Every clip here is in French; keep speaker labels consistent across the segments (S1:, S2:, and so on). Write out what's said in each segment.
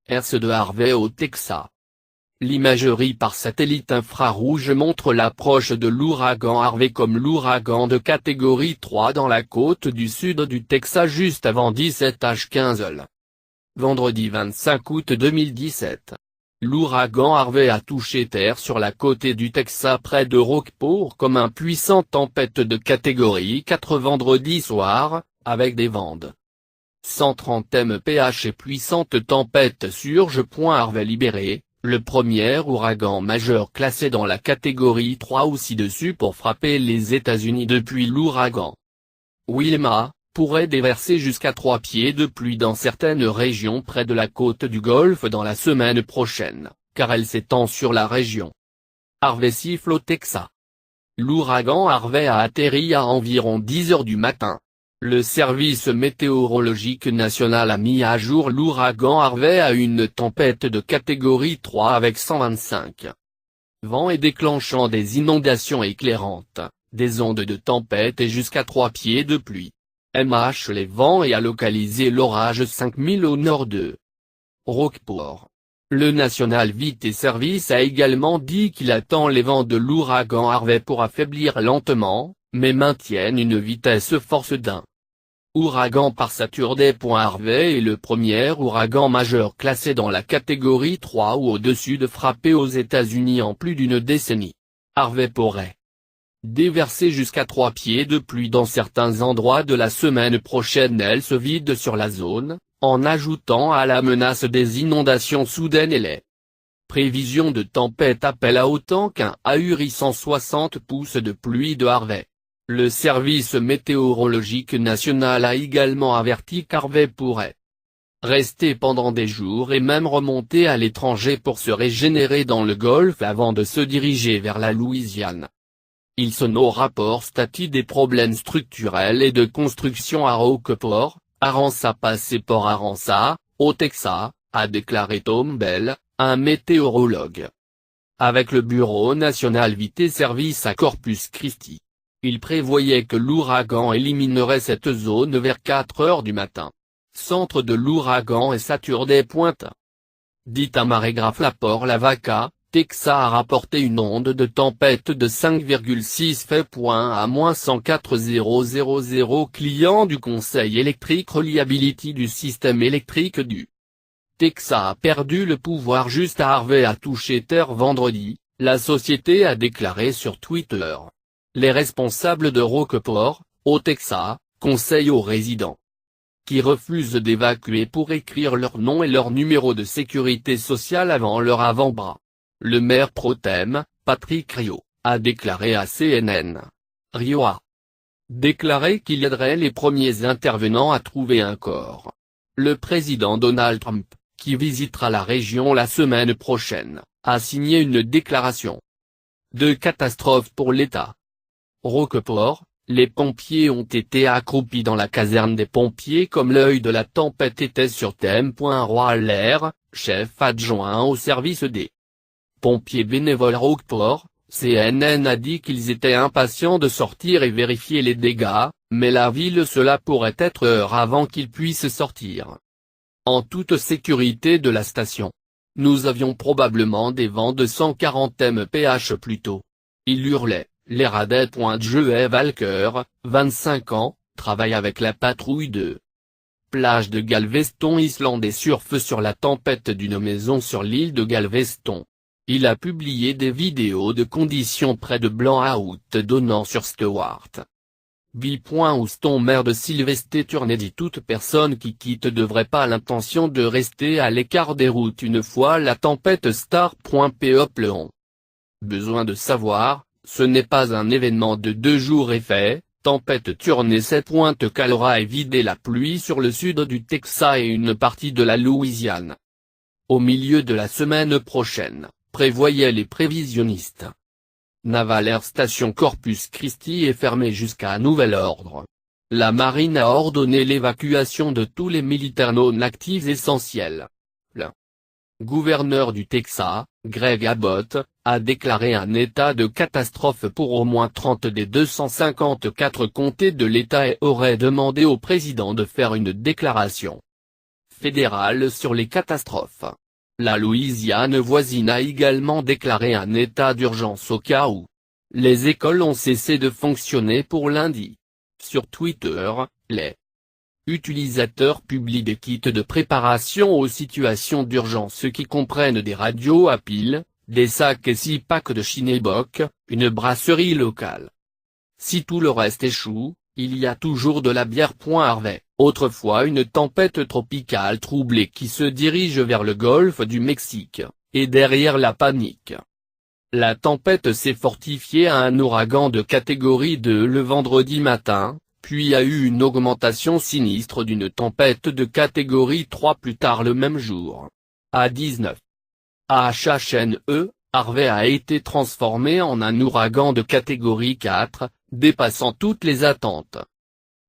S1: de Harvey au Texas. L'imagerie par satellite infrarouge montre l'approche de l'ouragan Harvey comme l'ouragan de catégorie 3 dans la côte du sud du Texas juste avant 17h15. Vendredi 25 août 2017. L'ouragan Harvey a touché terre sur la côte du Texas près de Rockport comme une puissante tempête de catégorie 4 vendredi soir, avec des vents de 130 mph et puissante tempête surge. Harvey libéré, le premier ouragan majeur classé dans la catégorie 3 ou ci-dessus pour frapper les États-Unis depuis l'ouragan Wilma, pourrait déverser jusqu'à 3 pieds de pluie dans certaines régions près de la côte du Golfe dans la semaine prochaine, car elle s'étend sur la région. Harvey siffle au Texas. L'ouragan Harvey a atterri à environ 10 h du matin. Le service météorologique national a mis à jour l'ouragan Harvey à une tempête de catégorie 3 avec 125 vents et déclenchant des inondations éclairantes, des ondes de tempête et jusqu'à 3 pieds de pluie. Les vents et a localisé l'orage 5000 au nord de Rockport. Le National Weather Service a également dit qu'il attend les vents de l'ouragan Harvey pour affaiblir lentement, mais maintiennent une vitesse force d'un ouragan par Saturday. Harvey est le premier ouragan majeur classé dans la catégorie 3 ou au-dessus de frapper aux États-Unis en plus d'une décennie. Harvey pourrait déverser jusqu'à 3 pieds de pluie dans certains endroits de la semaine prochaine. Elle se vide sur la zone, en ajoutant à la menace des inondations soudaines et les prévisions de tempête appellent à autant qu'un ahurissant 60 pouces de pluie de Harvey. Le service météorologique national a également averti qu'Harvey pourrait rester pendant des jours et même remonter à l'étranger pour se régénérer dans le Golfe avant de se diriger vers la Louisiane. Il sonne au rapport statut des problèmes structurels et de construction à Rockport, Arkansas passé Port Arkansas, au Texas, a déclaré Tom Bell, un météorologue avec le Bureau national Weather Service à Corpus Christi. Il prévoyait que l'ouragan éliminerait cette zone vers 4 h du matin. Centre de l'ouragan est Saturday. Dit à Marégraphe Port Lavaca, Texas a rapporté une onde de tempête de 5,6 fait à -104 000 clients du Conseil Electric Reliability du système électrique du Texas a perdu le pouvoir juste à Harvey a touché terre vendredi, la société a déclaré sur Twitter. Les responsables de Rockport, au Texas, conseillent aux résidents qui refusent d'évacuer pour écrire leur nom et leur numéro de sécurité sociale avant leur avant-bras. Le maire pro tem, Patrick Rio, a déclaré à CNN. Rio a déclaré qu'il aiderait les premiers intervenants à trouver un corps. Le président Donald Trump, qui visitera la région la semaine prochaine, a signé une déclaration de catastrophe pour l'État. Rockport, les pompiers ont été accroupis dans la caserne des pompiers comme l'œil de la tempête était sur thème. Roy Allaire, chef adjoint au service des pompiers bénévoles Rockport, CNN a dit qu'ils étaient impatients de sortir et vérifier les dégâts, mais la ville cela pourrait être heure avant qu'ils puissent sortir en toute sécurité de la station. Nous avions probablement des vents de 140 mph plus tôt. Il hurlait. Les radets. Joe Walker, 25 ans, travaille avec la patrouille de plage de Galveston Island et surfe sur la tempête d'une maison sur l'île de Galveston. Il a publié des vidéos de conditions près de Blanc-Out donnant sur Stewart. B. Houston, maire de Sylvester Turner dit toute personne qui quitte devrait pas l'intention de rester à l'écart des routes une fois la tempête Star. Peu ont besoin de savoir. Ce n'est pas un événement de 2 jours effet, tempête Turner 7. Calora et vidé la pluie sur le sud du Texas et une partie de la Louisiane. Au milieu de la semaine prochaine, prévoyaient les prévisionnistes. Naval Air Station Corpus Christi est fermée jusqu'à nouvel ordre. La marine a ordonné l'évacuation de tous les militaires non actifs essentiels. Le gouverneur du Texas, Greg Abbott, a déclaré un état de catastrophe pour au moins 30 des 254 comtés de l'État et aurait demandé au président de faire une déclaration fédéral sur les catastrophes. La Louisiane voisine a également déclaré un état d'urgence au cas où. Les écoles ont cessé de fonctionner pour lundi. Sur Twitter, les utilisateurs publient des kits de préparation aux situations d'urgence qui comprennent des radios à piles, des sacs et 6 packs de Chinebock, une brasserie locale. Si tout le reste échoue, il y a toujours de la bière. Harvey, autrefois une tempête tropicale troublée qui se dirige vers le golfe du Mexique, et derrière la panique. La tempête s'est fortifiée à un ouragan de catégorie 2 le vendredi matin, puis a eu une augmentation sinistre d'une tempête de catégorie 3 plus tard le même jour. À 19 HHNE, Harvey a été transformé en un ouragan de catégorie 4, dépassant toutes les attentes.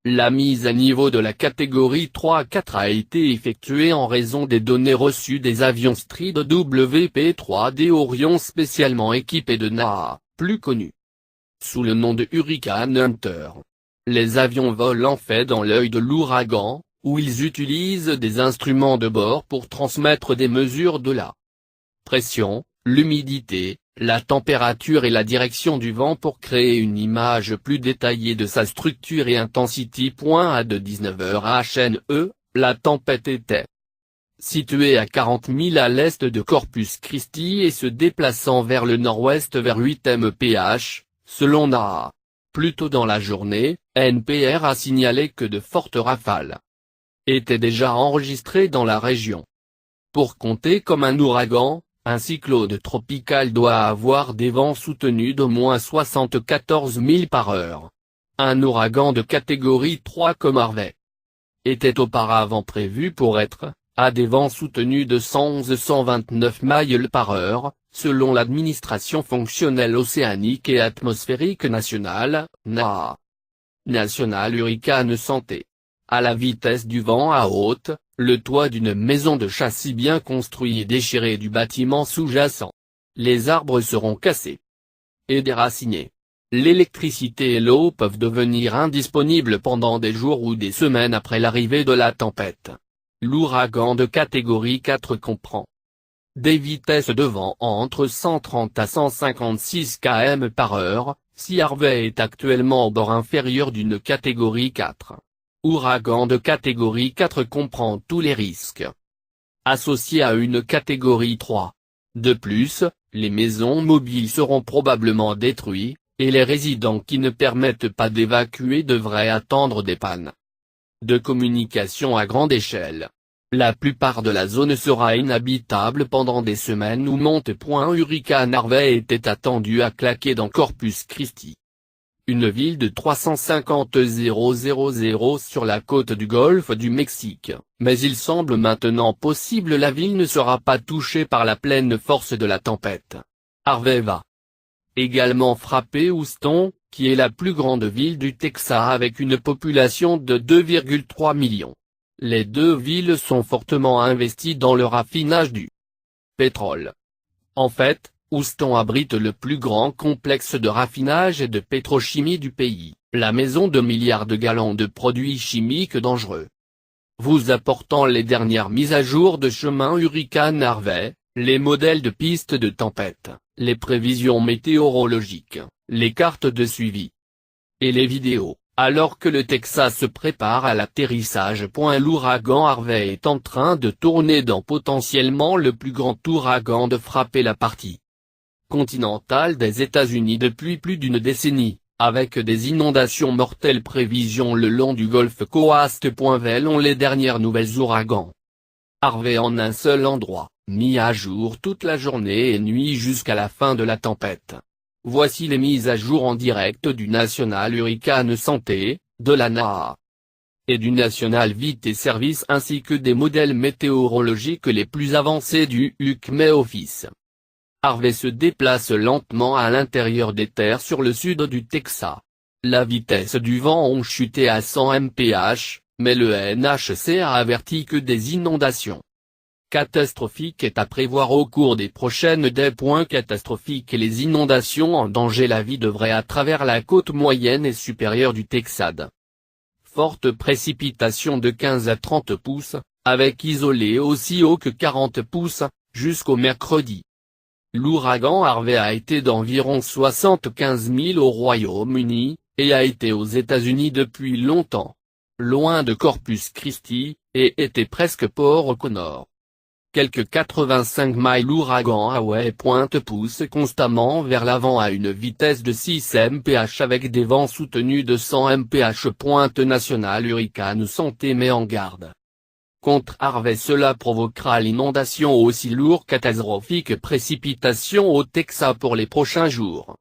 S1: La mise à niveau de la catégorie 3 à 4 a été effectuée en raison des données reçues des avions Stride WP-3D Orion spécialement équipés de NAA, plus connus sous le nom de Hurricane Hunter. Les avions volent en fait dans l'œil de l'ouragan, où ils utilisent des instruments de bord pour transmettre des mesures de la pression, l'humidité, la température et la direction du vent pour créer une image plus détaillée de sa structure et intensité. À de 19h HNE, la tempête était située à 40 000 à l'est de Corpus Christi et se déplaçant vers le nord-ouest vers 8 mph, selon NAA. Plus tôt dans la journée, NPR a signalé que de fortes rafales étaient déjà enregistrées dans la région. Pour compter comme un ouragan, un cyclone tropical doit avoir des vents soutenus d'au moins 74 000 par heure. Un ouragan de catégorie 3 comme Harvey était auparavant prévu pour être, à des vents soutenus de 111-129 miles par heure, selon l'administration fonctionnelle océanique et atmosphérique nationale, NAA. National Hurricane Santé. À la vitesse du vent à haute, le toit d'une maison de châssis bien construit est déchiré du bâtiment sous-jacent. Les arbres seront cassés et déracinés. L'électricité et l'eau peuvent devenir indisponibles pendant des jours ou des semaines après l'arrivée de la tempête. L'ouragan de catégorie 4 comprend des vitesses de vent entre 130 à 156 km par heure, si Harvey est actuellement au bord inférieur d'une catégorie 4. Ouragan de catégorie 4 comprend tous les risques associés à une catégorie 3. De plus, les maisons mobiles seront probablement détruites, et les résidents qui ne permettent pas d'évacuer devraient attendre des pannes de communication à grande échelle. La plupart de la zone sera inhabitable pendant des semaines où monte. Hurricane Harvey était attendu à claquer dans Corpus Christi, une ville de 350 000 sur la côte du golfe du Mexique, mais il semble maintenant possible la ville ne sera pas touchée par la pleine force de la tempête. Harvey va également frapper Houston, qui est la plus grande ville du Texas avec une population de 2,3 millions. Les deux villes sont fortement investies dans le raffinage du pétrole. En fait, Houston abrite le plus grand complexe de raffinage et de pétrochimie du pays, la maison de milliards de gallons de produits chimiques dangereux. Vous apportant les dernières mises à jour de chemin Hurricane Harvey, les modèles de pistes de tempête, les prévisions météorologiques, les cartes de suivi et les vidéos, alors que le Texas se prépare à l'atterrissage. L'ouragan Harvey est en train de tourner dans potentiellement le plus grand ouragan de frapper la partie continentale des États-Unis depuis plus d'une décennie, avec des inondations mortelles. Prévision le long du golfe Coast. Selon les dernières nouvelles ouragans Harvey en un seul endroit, mis à jour toute la journée et nuit jusqu'à la fin de la tempête. Voici les mises à jour en direct du National Hurricane Santé, de la NAA et du National Vite Service ainsi que des modèles météorologiques les plus avancés du UCME Office. Harvey se déplace lentement à l'intérieur des terres sur le sud du Texas. La vitesse du vent ont chuté à 100 mph, mais le NHC a averti que des inondations catastrophiques est à prévoir au cours des prochaines des points catastrophiques et les inondations en danger la vie devrait à travers la côte moyenne et supérieure du Texas. Fortes précipitations de 15 à 30 pouces, avec isolé aussi haut que 40 pouces, jusqu'au mercredi. L'ouragan Harvey a été d'environ 75 000 au Royaume-Uni, et a été aux États-Unis depuis longtemps. Loin de Corpus Christi, et était presque Port O'Connor. Quelques 85 miles. L'ouragan Harvey pousse constamment vers l'avant à une vitesse de 6 mph avec des vents soutenus de 100 mph. National Hurricane Santé met en garde contre Harvey. Cela provoquera l'inondation aussi lourde catastrophique précipitations au Texas pour les prochains jours.